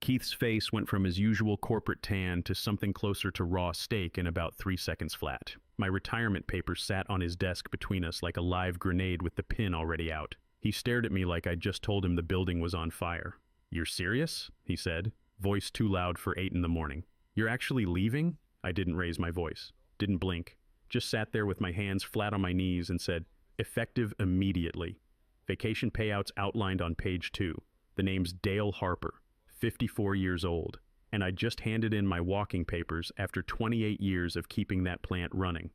Keith's face went from his usual corporate tan to something closer to raw steak in about 3 seconds flat. My retirement papers sat on his desk between us like a live grenade with the pin already out. He stared at me like I'd just told him the building was on fire. "You're serious?" he said, voice too loud for 8 in the morning. "You're actually leaving?" I didn't raise my voice, didn't blink, just sat there with my hands flat on my knees and said, "Effective immediately. Vacation payouts outlined on page 2. The name's Dale Harper, 54 years old, and I just handed in my walking papers after 28 years of keeping that plant running."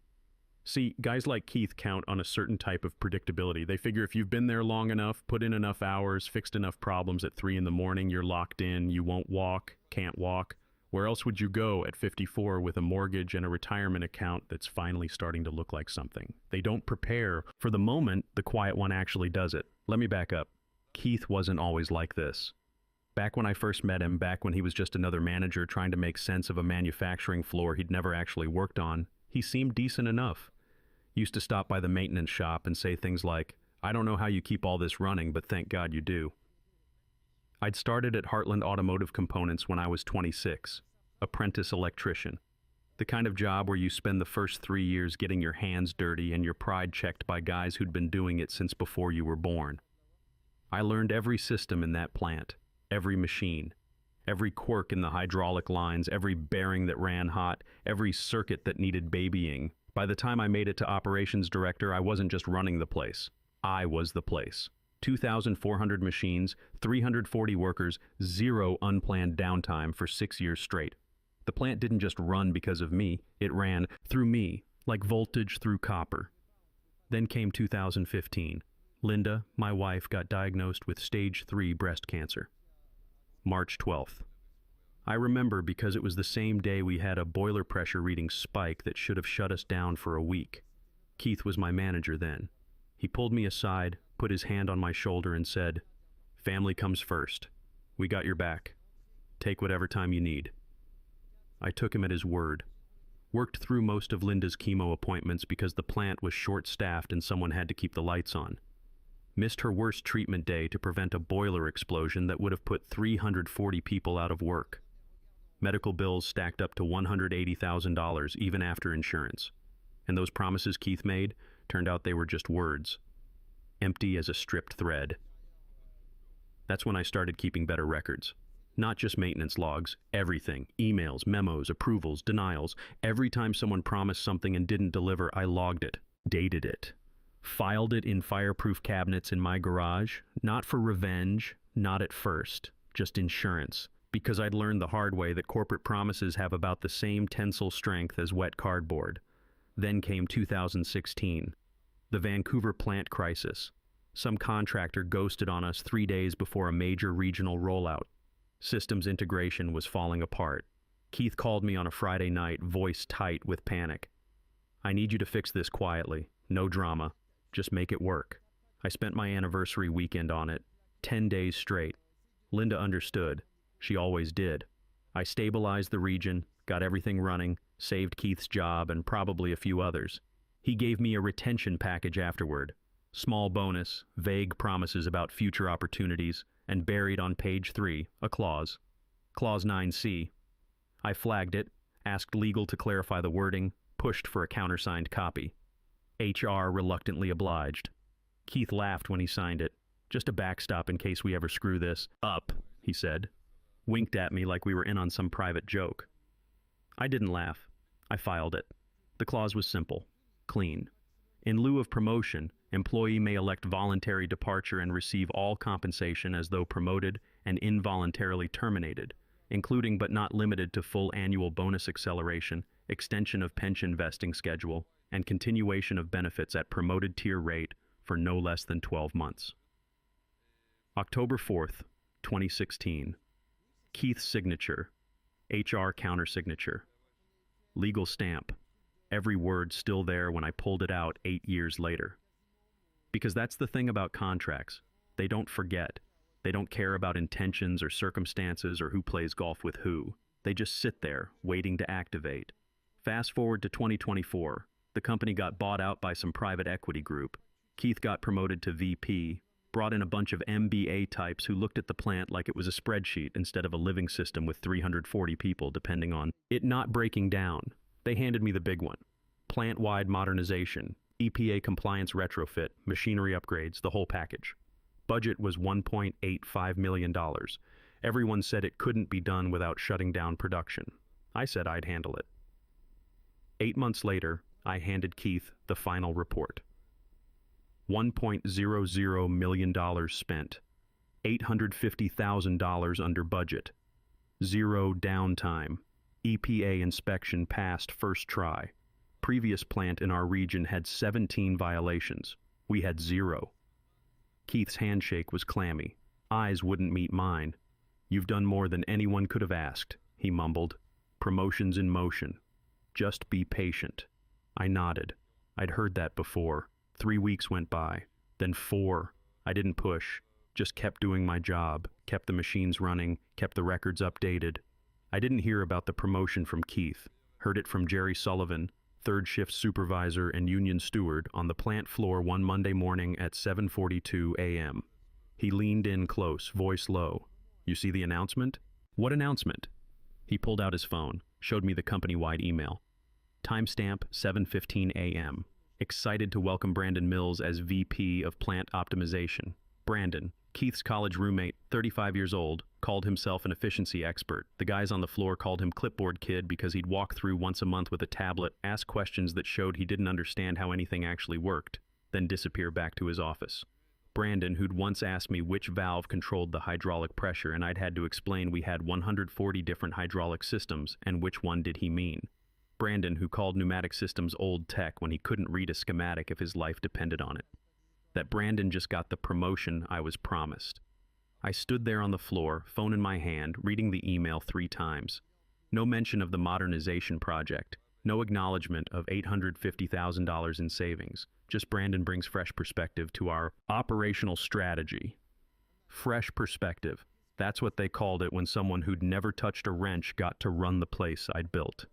See, guys like Keith count on a certain type of predictability. They figure if you've been there long enough, put in enough hours, fixed enough problems at 3 in the morning, you're locked in, you won't walk, can't walk. Where else would you go at 54 with a mortgage and a retirement account that's finally starting to look like something? They don't prepare for the moment the quiet one actually does it. Let me back up. Keith wasn't always like this. Back when I first met him, back when he was just another manager trying to make sense of a manufacturing floor he'd never actually worked on, he seemed decent enough. Used to stop by the maintenance shop and say things like, "I don't know how you keep all this running, but thank God you do." I'd started at Heartland Automotive Components when I was 26, apprentice electrician. The kind of job where you spend the first 3 years getting your hands dirty and your pride checked by guys who'd been doing it since before you were born. I learned every system in that plant, every machine, every quirk in the hydraulic lines, every bearing that ran hot, every circuit that needed babying. By the time I made it to operations director, I wasn't just running the place. I was the place. 2,400 machines, 340 workers, 0 unplanned downtime for 6 years straight. The plant didn't just run because of me, it ran through me, like voltage through copper. Then came 2015. Linda, my wife, got diagnosed with stage 3 breast cancer. March 12th. I remember because it was the same day we had a boiler pressure reading spike that should have shut us down for a week. Keith was my manager then. He pulled me aside, put his hand on my shoulder and said, "Family comes first. We got your back. Take whatever time you need." I took him at his word. Worked through most of Linda's chemo appointments because the plant was short-staffed and someone had to keep the lights on. Missed her worst treatment day to prevent a boiler explosion that would have put 340 people out of work. Medical bills stacked up to $180,000 even after insurance. And those promises Keith made turned out they were just words. Empty as a stripped thread. That's when I started keeping better records. Not just maintenance logs, everything. Emails, memos, approvals, denials. Every time someone promised something and didn't deliver, I logged it, dated it. Filed it in fireproof cabinets in my garage, not for revenge, not at first, just insurance. Because I'd learned the hard way that corporate promises have about the same tensile strength as wet cardboard. Then came 2016, the Vancouver plant crisis. Some contractor ghosted on us 3 days before a major regional rollout. Systems integration was falling apart. Keith called me on a Friday night, voice tight with panic. "I need you to fix this quietly. No drama. Just make it work." I spent my anniversary weekend on it, 10 days straight. Linda understood. She always did. I stabilized the region, got everything running, saved Keith's job and probably a few others. He gave me a retention package afterward. Small bonus, vague promises about future opportunities, and buried on page 3, a clause. Clause 9C. I flagged it, asked legal to clarify the wording, pushed for a countersigned copy. HR reluctantly obliged. Keith laughed when he signed it. "Just a backstop in case we ever screw this up," he said. Winked at me like we were in on some private joke. I didn't laugh. I filed it. The clause was simple, clean. In lieu of promotion, employee may elect voluntary departure and receive all compensation as though promoted and involuntarily terminated, including but not limited to full annual bonus acceleration, extension of pension vesting schedule, and continuation of benefits at promoted tier rate for no less than 12 months. October 4th, 2016. Keith's signature, HR countersignature. Legal stamp. Every word still there when I pulled it out 8 years later. Because that's the thing about contracts. They don't forget. They don't care about intentions or circumstances or who plays golf with who. They just sit there, waiting to activate. Fast forward to 2024. The company got bought out by some private equity group. Keith got promoted to VP, brought in a bunch of MBA types who looked at the plant like it was a spreadsheet instead of a living system with 340 people depending on it not breaking down. They handed me the big one. Plant-wide modernization, EPA compliance retrofit, machinery upgrades, the whole package. Budget was $1.85 million. Everyone said it couldn't be done without shutting down production. I said I'd handle it. 8 months later, I handed Keith the final report. $1.00 million spent, $850,000 under budget, 0 downtime, EPA inspection passed first try. Previous plant in our region had 17 violations. We had 0. Keith's handshake was clammy. Eyes wouldn't meet mine. "You've done more than anyone could have asked," he mumbled. "Promotion's in motion. Just be patient." I nodded. I'd heard that before. 3 weeks went by, then 4. I didn't push, just kept doing my job, kept the machines running, kept the records updated. I didn't hear about the promotion from Keith. Heard it from Jerry Sullivan, third shift supervisor and union steward, on the plant floor one Monday morning at 7:42 a.m. He leaned in close, voice low. "You see the announcement?" "What announcement?" He pulled out his phone, showed me the company-wide email. Timestamp 7:15 a.m. Excited to welcome Brandon Mills as VP of Plant Optimization. Brandon, Keith's college roommate, 35 years old, called himself an efficiency expert. The guys on the floor called him Clipboard Kid because he'd walk through once a month with a tablet, ask questions that showed he didn't understand how anything actually worked, then disappear back to his office. Brandon, who'd once asked me which valve controlled the hydraulic pressure, and I'd had to explain we had 140 different hydraulic systems, and which one did he mean. Brandon, who called pneumatic systems old tech when he couldn't read a schematic if his life depended on it. That Brandon just got the promotion I was promised. I stood there on the floor, phone in my hand, reading the email 3 times. No mention of the modernization project, no acknowledgement of $850,000 in savings. Just Brandon brings fresh perspective to our operational strategy. Fresh perspective. That's what they called it when someone who'd never touched a wrench got to run the place I'd built.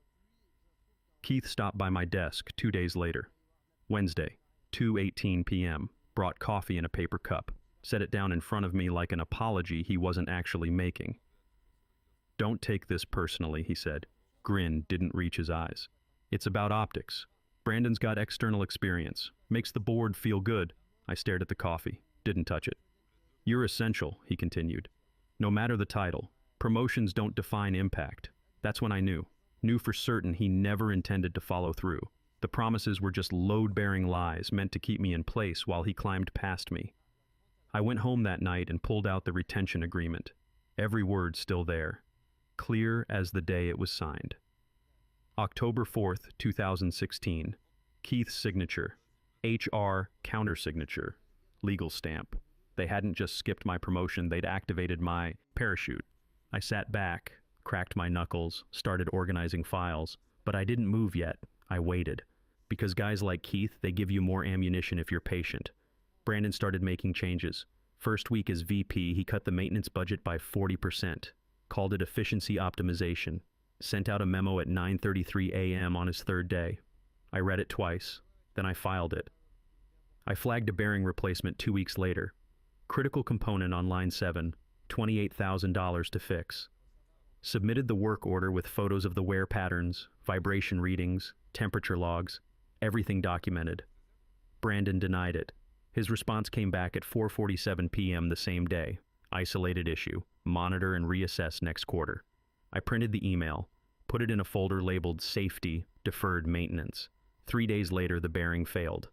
Keith stopped by my desk 2 days later. Wednesday, 2:18 p.m., brought coffee in a paper cup, set it down in front of me like an apology he wasn't actually making. "Don't take this personally," he said. Grin didn't reach his eyes. "It's about optics. Brandon's got external experience. Makes the board feel good." I stared at the coffee, didn't touch it. "You're essential," he continued. "No matter the title, promotions don't define impact." That's when I knew for certain he never intended to follow through. The promises were just load-bearing lies meant to keep me in place while he climbed past me. I went home that night and pulled out the retention agreement. Every word still there, clear as the day it was signed. October 4th, 2016. Keith's signature. HR countersignature. Legal stamp. They hadn't just skipped my promotion, they'd activated my parachute. I sat back, cracked my knuckles, started organizing files, but I didn't move yet. I waited. Because guys like Keith, they give you more ammunition if you're patient. Brandon started making changes. First week as VP, he cut the maintenance budget by 40%, called it efficiency optimization, sent out a memo at 9:33 a.m. on his 3rd day. I read it twice, then I filed it. I flagged a bearing replacement 2 weeks later. Critical component on line 7, $28,000 to fix. Submitted the work order with photos of the wear patterns, vibration readings, temperature logs, everything documented. Brandon denied it. His response came back at 4:47 p.m. the same day. Isolated issue. Monitor and reassess next quarter. I printed the email, put it in a folder labeled Safety, Deferred Maintenance. 3 days later, the bearing failed.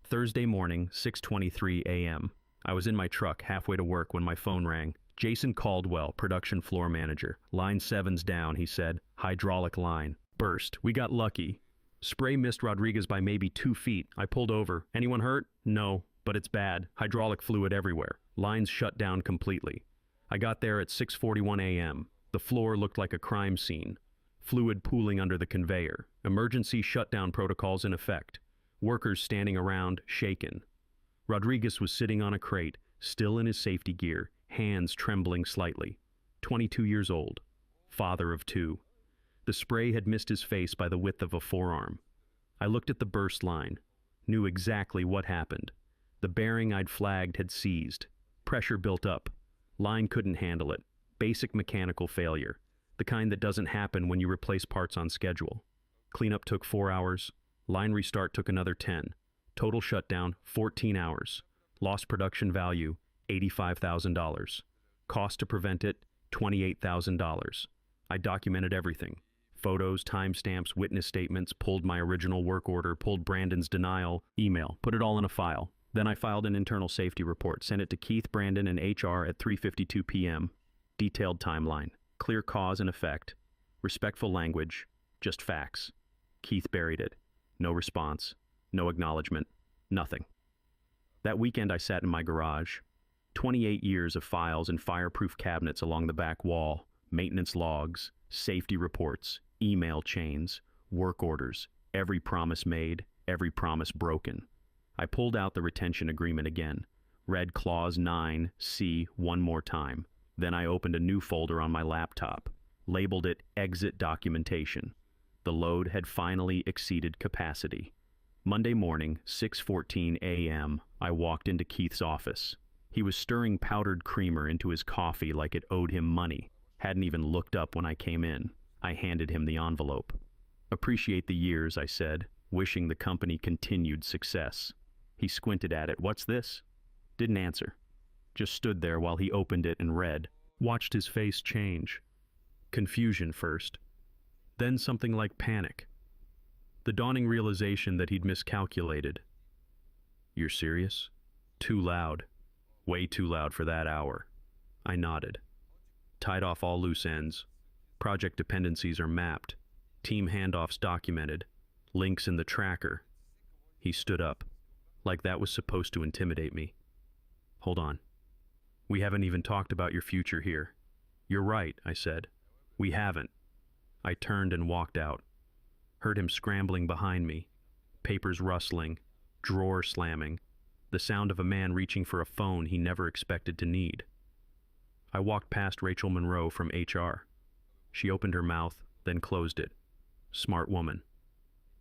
Thursday morning, 6:23 a.m. I was in my truck halfway to work when my phone rang. Jason Caldwell, production floor manager. "Line 7's down," he said. "Hydraulic line. Burst. We got lucky. Spray missed Rodriguez by maybe 2 feet. I pulled over. Anyone hurt? No, but it's bad. Hydraulic fluid everywhere. Line's shut down completely." I got there at 6:41 a.m. The floor looked like a crime scene. Fluid pooling under the conveyor. Emergency shutdown protocols in effect. Workers standing around, shaken. Rodriguez was sitting on a crate, still in his safety gear, hands trembling slightly. 22 years old. Father of 2. The spray had missed his face by the width of a forearm. I looked at the burst line. Knew exactly what happened. The bearing I'd flagged had seized. Pressure built up. Line couldn't handle it. Basic mechanical failure. The kind that doesn't happen when you replace parts on schedule. Cleanup took 4 hours. Line restart took another 10. Total shutdown, 14 hours. Lost production value, $85,000. Cost to prevent it, $28,000. I documented everything. Photos, timestamps, witness statements, pulled my original work order, pulled Brandon's denial, email, put it all in a file. Then I filed an internal safety report, sent it to Keith, Brandon, and HR at 3:52 p.m. Detailed timeline, clear cause and effect, respectful language, just facts. Keith buried it. No response, no acknowledgement, nothing. That weekend I sat in my garage. 28 years of files and fireproof cabinets along the back wall, maintenance logs, safety reports, email chains, work orders, every promise made, every promise broken. I pulled out the retention agreement again, read clause 9C one more time. Then I opened a new folder on my laptop, labeled it Exit Documentation. The load had finally exceeded capacity. Monday morning, 6:14 a.m., I walked into Keith's office. He was stirring powdered creamer into his coffee like it owed him money. Hadn't even looked up when I came in. I handed him the envelope. Appreciate the years, I said, wishing the company continued success. He squinted at it. What's this? Didn't answer. Just stood there while he opened it and read. Watched his face change. Confusion first. Then something like panic. The dawning realization that he'd miscalculated. You're serious? Too loud. Way too loud for that hour. I nodded. Tied off all loose ends. Project dependencies are mapped. Team handoffs documented. Links in the tracker. He stood up, like that was supposed to intimidate me. Hold on. We haven't even talked about your future here. You're right, I said. We haven't. I turned and walked out. Heard him scrambling behind me. Papers rustling. Drawer slamming. The sound of a man reaching for a phone he never expected to need. I walked past Rachel Monroe from HR. She opened her mouth, then closed it. Smart woman.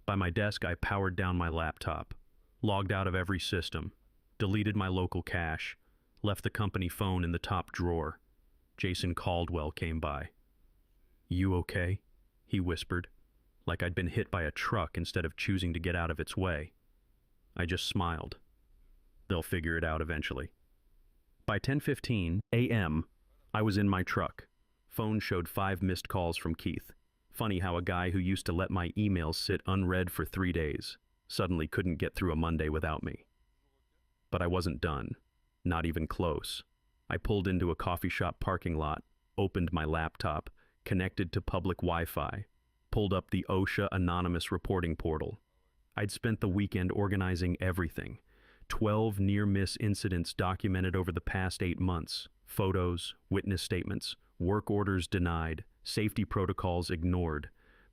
By my desk, I powered down my laptop, logged out of every system, deleted my local cache, left the company phone in the top drawer. Jason Caldwell came by. You okay? He whispered, like I'd been hit by a truck instead of choosing to get out of its way. I just smiled. They'll figure it out eventually. By 10:15 a.m., I was in my truck. Phone showed 5 missed calls from Keith. Funny how a guy who used to let my emails sit unread for 3 days suddenly couldn't get through a Monday without me. But I wasn't done. Not even close. I pulled into a coffee shop parking lot, opened my laptop, connected to public Wi-Fi, pulled up the OSHA anonymous reporting portal. I'd spent the weekend organizing everything. 12 near-miss incidents documented over the past 8 months. Photos, witness statements, work orders denied, safety protocols ignored,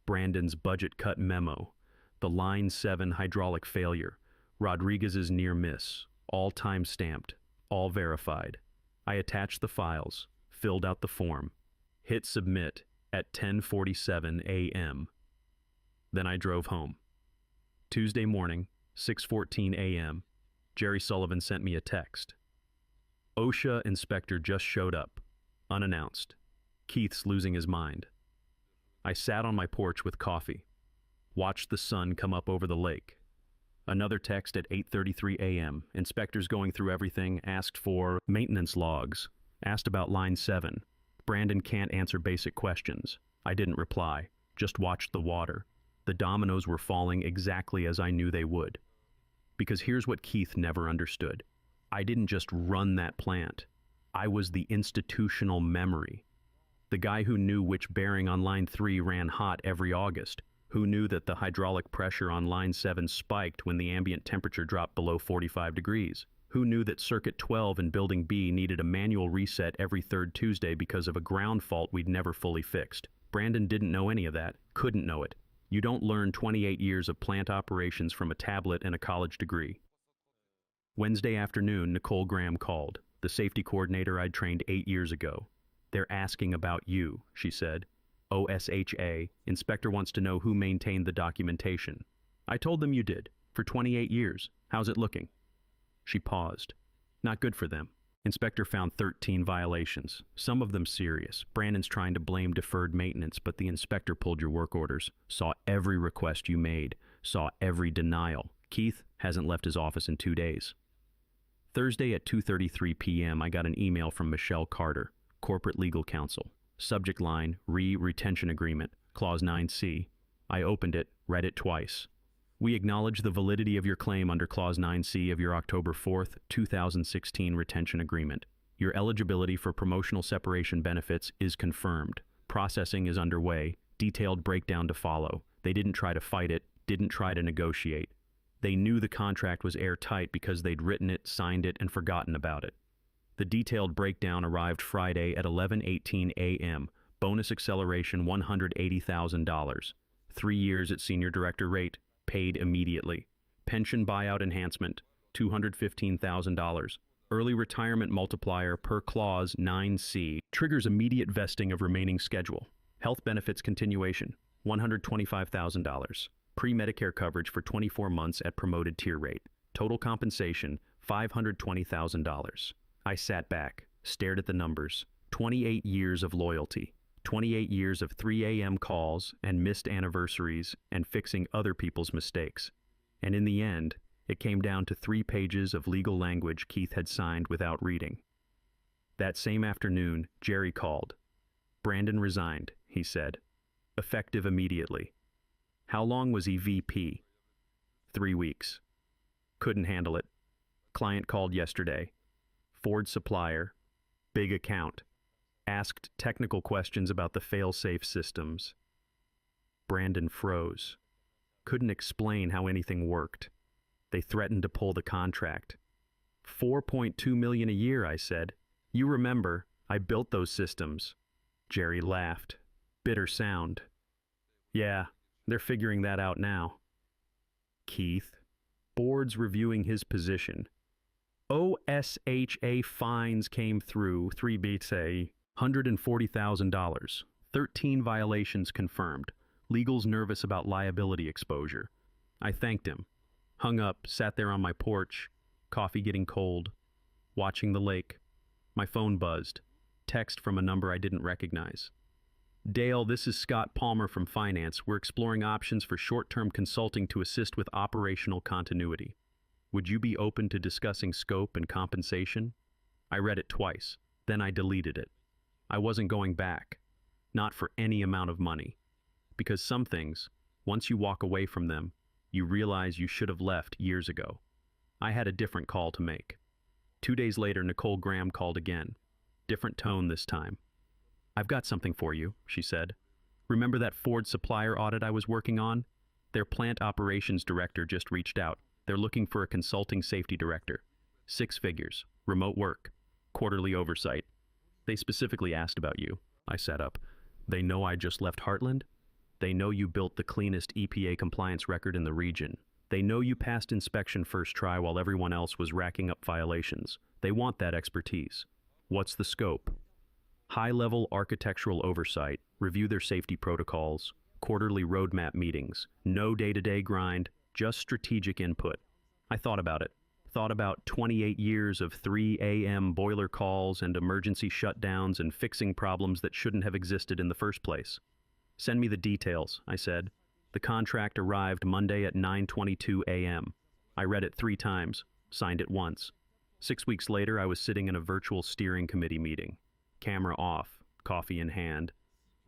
Brandon's budget cut memo, the Line 7 hydraulic failure, Rodriguez's near miss, all time-stamped, all verified. I attached the files, filled out the form, hit submit at 10:47 a.m. Then I drove home. Tuesday morning, 6:14 a.m., Jerry Sullivan sent me a text. OSHA inspector just showed up, unannounced. Keith's losing his mind. I sat on my porch with coffee, watched the sun come up over the lake. Another text at 8:33 a.m. Inspectors going through everything, asked for maintenance logs, asked about Line 7. Brandon can't answer basic questions. I didn't reply, just watched the water. The dominoes were falling exactly as I knew they would. Because here's what Keith never understood. I didn't just run that plant. I was the institutional memory. The guy who knew which bearing on Line 3 ran hot every August, who knew that the hydraulic pressure on Line 7 spiked when the ambient temperature dropped below 45 degrees, who knew that Circuit 12 in Building B needed a manual reset every third Tuesday because of a ground fault we'd never fully fixed. Brandon didn't know any of that, couldn't know it. You don't learn 28 years of plant operations from a tablet and a college degree. Wednesday afternoon, Nicole Graham called, the safety coordinator I'd trained 8 years ago. They're asking about you, she said. OSHA, inspector wants to know who maintained the documentation. I told them you did, for 28 years. How's it looking? She paused. Not good for them. Inspector found 13 violations, some of them serious. Brandon's trying to blame deferred maintenance, but the inspector pulled your work orders, saw every request you made, saw every denial. Keith hasn't left his office in 2 days. Thursday at 2:33 p.m., I got an email from Michelle Carter, Corporate Legal Counsel. Subject line, Retention Agreement, Clause 9C. I opened it, read it twice. We acknowledge the validity of your claim under Clause 9C of your October 4th, 2016 retention agreement. Your eligibility for promotional separation benefits is confirmed. Processing is underway. Detailed breakdown to follow. They didn't try to fight it, didn't try to negotiate. They knew the contract was airtight because they'd written it, signed it, and forgotten about it. The detailed breakdown arrived Friday at 11:18 a.m. Bonus acceleration $180,000. 3 years at senior director rate, paid immediately. Pension buyout enhancement, $215,000. Early retirement multiplier per clause 9C triggers immediate vesting of remaining schedule. Health benefits continuation, $125,000. Pre-Medicare coverage for 24 months at promoted tier rate. Total compensation, $520,000. I sat back, stared at the numbers. 28 years of loyalty. 28 years of 3 a.m. calls and missed anniversaries and fixing other people's mistakes. And in the end, it came down to 3 pages of legal language Keith had signed without reading. That same afternoon, Jerry called. Brandon resigned, he said. Effective immediately. How long was he VP? 3 weeks. Couldn't handle it. Client called yesterday. Ford supplier. Big account. Asked technical questions about the fail-safe systems. Brandon froze. Couldn't explain how anything worked. They threatened to pull the contract. $4.2 million a year, I said. You remember, I built those systems. Jerry laughed. Bitter sound. Yeah, they're figuring that out now. Keith. Board's reviewing his position. OSHA fines came through, 3 beats a $140,000. 13 violations confirmed. Legal's nervous about liability exposure. I thanked him. Hung up, sat there on my porch, coffee getting cold, watching the lake. My phone buzzed. Text from a number I didn't recognize. Dale, this is Scott Palmer from Finance. We're exploring options for short-term consulting to assist with operational continuity. Would you be open to discussing scope and compensation? I read it twice. Then I deleted it. I wasn't going back. Not for any amount of money. Because some things, once you walk away from them, you realize you should have left years ago. I had a different call to make. 2 days later, Nicole Graham called again. Different tone this time. I've got something for you, she said. Remember that Ford supplier audit I was working on? Their plant operations director just reached out. They're looking for a consulting safety director. 6 figures, remote work, quarterly oversight. They specifically asked about you. I sat up. They know I just left Heartland? They know you built the cleanest EPA compliance record in the region. They know you passed inspection first try while everyone else was racking up violations. They want that expertise. What's the scope? High-level architectural oversight, review their safety protocols, quarterly roadmap meetings, no day-to-day grind, just strategic input. I thought about it. Thought about 28 years of 3 a.m. boiler calls and emergency shutdowns and fixing problems that shouldn't have existed in the first place. Send me the details, I said. The contract arrived Monday at 9:22 a.m. I read it 3 times, signed it once. 6 weeks later, I was sitting in a virtual steering committee meeting. Camera off, coffee in hand,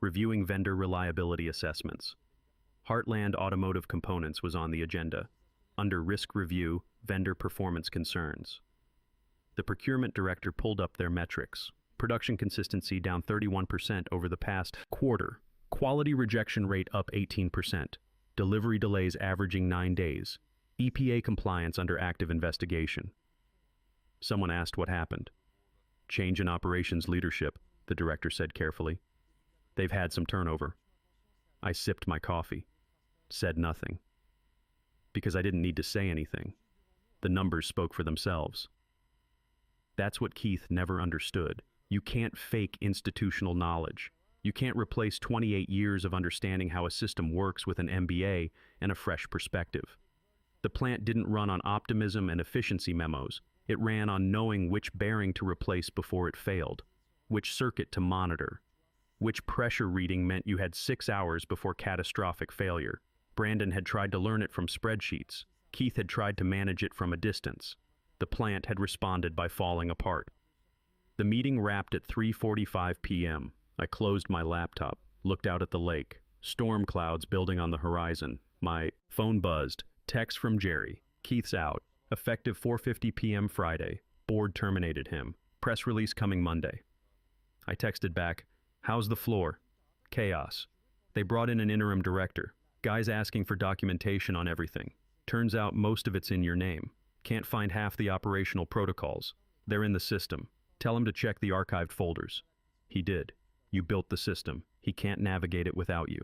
reviewing vendor reliability assessments. Heartland Automotive Components was on the agenda. Under risk review, vendor performance concerns. The procurement director pulled up their metrics. Production consistency down 31% over the past quarter. Quality rejection rate up 18%. Delivery delays averaging 9 days. EPA compliance under active investigation. Someone asked what happened. Change in operations leadership, the director said carefully. They've had some turnover. I sipped my coffee. Said nothing. Because I didn't need to say anything. The numbers spoke for themselves. That's what Keith never understood. You can't fake institutional knowledge. You can't replace 28 years of understanding how a system works with an MBA and a fresh perspective. The plant didn't run on optimism and efficiency memos. It ran on knowing which bearing to replace before it failed, which circuit to monitor, which pressure reading meant you had 6 hours before catastrophic failure. Brandon had tried to learn it from spreadsheets. Keith had tried to manage it from a distance. The plant had responded by falling apart. The meeting wrapped at 3:45 p.m. I closed my laptop, looked out at the lake, storm clouds building on the horizon. My phone buzzed. Text from Jerry. Keith's out. Effective 4:50 p.m. Friday. Board terminated him. Press release coming Monday. I texted back, "How's the floor?" Chaos. They brought in an interim director. Guys asking for documentation on everything. Turns out most of it's in your name. Can't find half the operational protocols. They're in the system. Tell him to check the archived folders. He did. You built the system. He can't navigate it without you.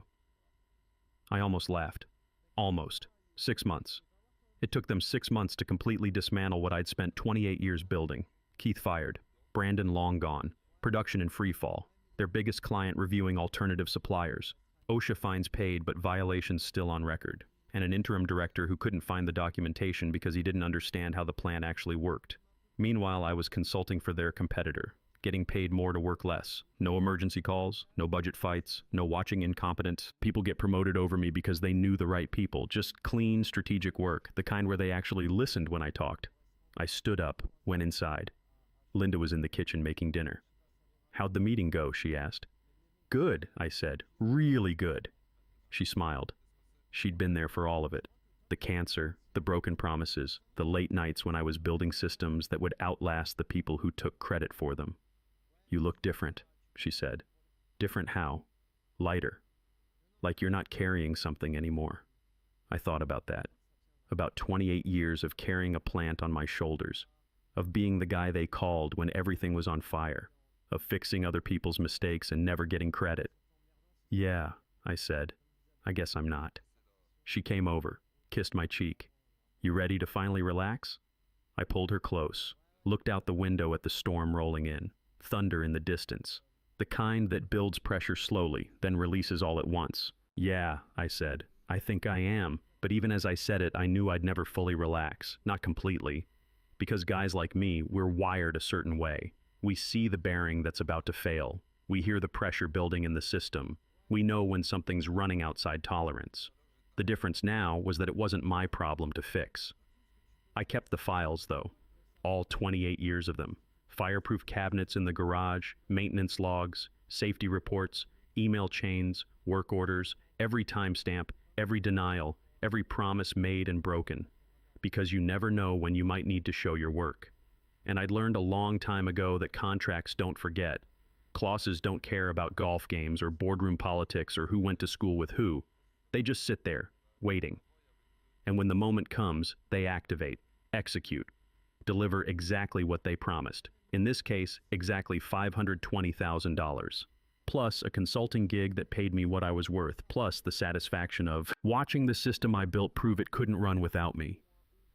I almost laughed. Almost. 6 months. It took them 6 months to completely dismantle what I'd spent 28 years building. Keith fired. Brandon long gone. Production in free fall. Their biggest client reviewing alternative suppliers. OSHA fines paid but violations still on record. And an interim director who couldn't find the documentation because he didn't understand how the plan actually worked. Meanwhile, I was consulting for their competitor, getting paid more to work less. No emergency calls, no budget fights, no watching incompetent people get promoted over me because they knew the right people. Just clean, strategic work, the kind where they actually listened when I talked. I stood up, went inside. Linda was in the kitchen making dinner. "How'd the meeting go?" she asked. "Good," I said. "Really good." She smiled. She'd been there for all of it. The cancer, the broken promises, the late nights when I was building systems that would outlast the people who took credit for them. "You look different," she said. "Different how?" "Lighter. Like you're not carrying something anymore." I thought about that. About 28 years of carrying a plant on my shoulders. Of being the guy they called when everything was on fire. Of fixing other people's mistakes and never getting credit. "Yeah," I said. "I guess I'm not." She came over, kissed my cheek. "You ready to finally relax?" I pulled her close, looked out the window at the storm rolling in, thunder in the distance, the kind that builds pressure slowly, then releases all at once. "Yeah," I said, "I think I am." But even as I said it, I knew I'd never fully relax, not completely. Because guys like me, we're wired a certain way. We see the bearing that's about to fail. We hear the pressure building in the system. We know when something's running outside tolerance. The difference now was that it wasn't my problem to fix. I kept the files, though. All 28 years of them. Fireproof cabinets in the garage, maintenance logs, safety reports, email chains, work orders, every timestamp, every denial, every promise made and broken. Because you never know when you might need to show your work. And I'd learned a long time ago that contracts don't forget. Clauses don't care about golf games or boardroom politics or who went to school with who. They just sit there, waiting. And when the moment comes, they activate, execute, deliver exactly what they promised. In this case, exactly $520,000. Plus a consulting gig that paid me what I was worth, plus the satisfaction of watching the system I built prove it couldn't run without me.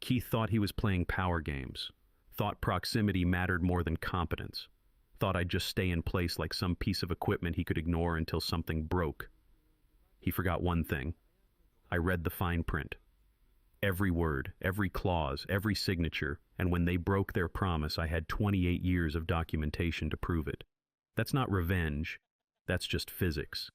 Keith thought he was playing power games. Thought proximity mattered more than competence. Thought I'd just stay in place like some piece of equipment he could ignore until something broke. He forgot one thing. I read the fine print. Every word, every clause, every signature, and when they broke their promise, I had 28 years of documentation to prove it. That's not revenge. That's just physics.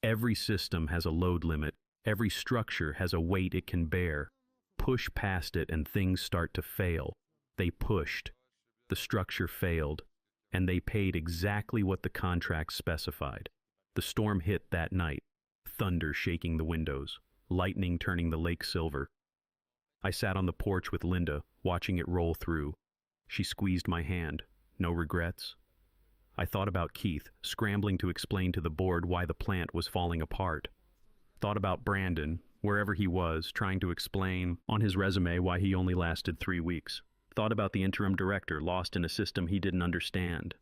Every system has a load limit. Every structure has a weight it can bear. Push past it and things start to fail. They pushed. The structure failed. And they paid exactly what the contract specified. The storm hit that night. Thunder shaking the windows. Lightning turning the lake silver. I sat on the porch with Linda, watching it roll through. She squeezed my hand. No regrets? I thought about Keith, scrambling to explain to the board why the plant was falling apart. Thought about Brandon, wherever he was, trying to explain on his resume why he only lasted 3 weeks. Thought about the interim director, lost in a system he didn't understand.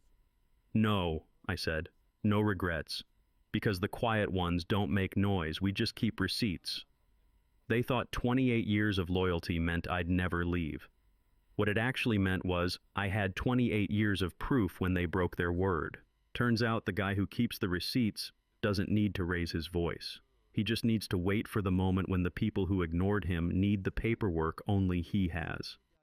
"No," I said. "No regrets. Because the quiet ones don't make noise, we just keep receipts." They thought 28 years of loyalty meant I'd never leave. What it actually meant was I had 28 years of proof when they broke their word. Turns out the guy who keeps the receipts doesn't need to raise his voice. He just needs to wait for the moment when the people who ignored him need the paperwork only he has.